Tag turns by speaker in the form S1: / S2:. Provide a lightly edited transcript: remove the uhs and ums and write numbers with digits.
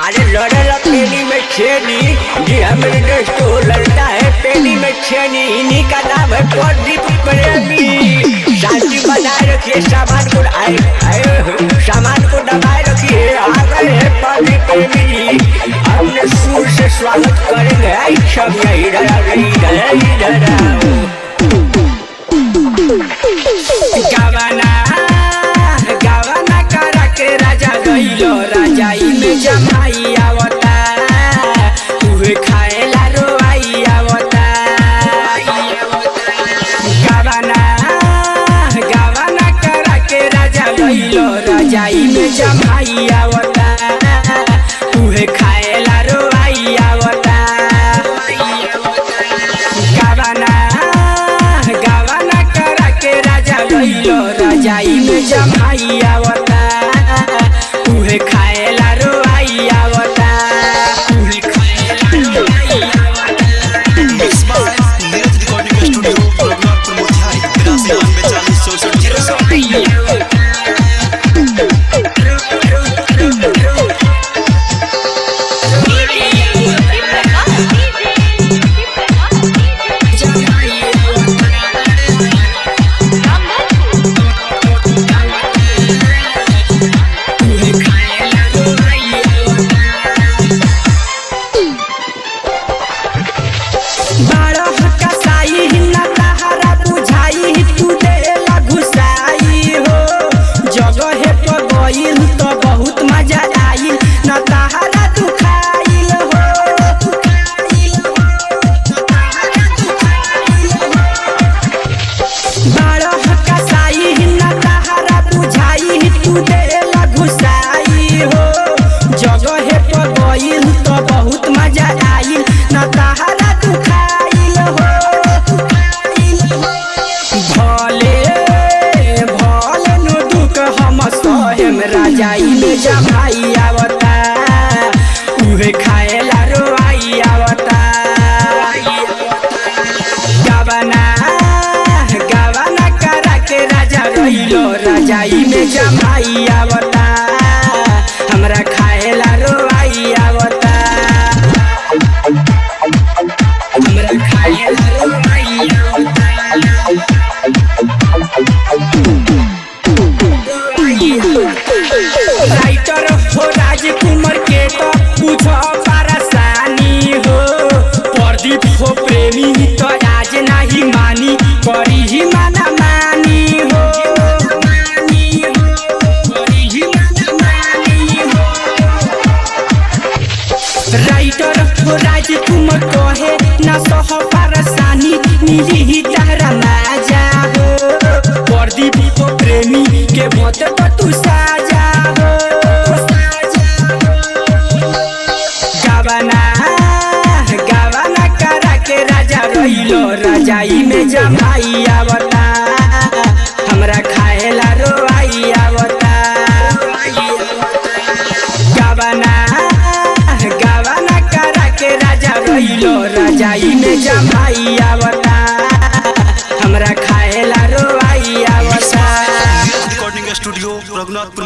S1: अरे लड़ेला पेनी में छेनी जी हमारे दोस्त को लड़ता है पेनी में छेनी इन्हीं का नाम है प्रदीप प्रेमी। शांति बनाए रखिए सामान को सामान को दबाए रखिए। आ गए हैं प्रदीप प्रेमी जी अपने सुर से स्वागत करेंगे। सब इधर गावाना करा के राजा गइलो राजाई में जमाई आवता उहे खाएला रोआई आवता। गावाना करा के राजा गइलो राजाई में जमाई आवता उहे खाएला रोआई आवता। गावाना करा के राजा गइलो राजाई में जमाई आवता उहे खाएला रोआई आवता उहे खाएला रोआई आवता।
S2: इस बार नीरज रिकॉर्डिंग स्टूडियो रघुनाथपुर मोतिहारी 829240
S1: राजाई में जमाई आवता उहे खाएला रोआई आवता। गावाना करा के राजा गइलो राजाई में जमाई आवता हमरा खाएला रोआई आवता हमरा खाएला रोआई आवता। राइटर हो राजकुमार के तो पूछो परेशानी हो प्रदीप हो प्रेमी तो आज नहीं मानी करी ही माना मानी हो राइटर हो राजकुमार कहे ना सह परेशानी मिली ही तारा ना जा हो प्रदीप हो प्रेमी के मत तो तू साजा हो। गावाना करा के राजा गइलो राजाई में जमाई आवता हमरा खाएला रोआई आवता। गावाना करा के राजा गइलो राजाई में जमाई आवता हमरा खाएला रोआई आवता।
S2: Recording studio Raghunathpur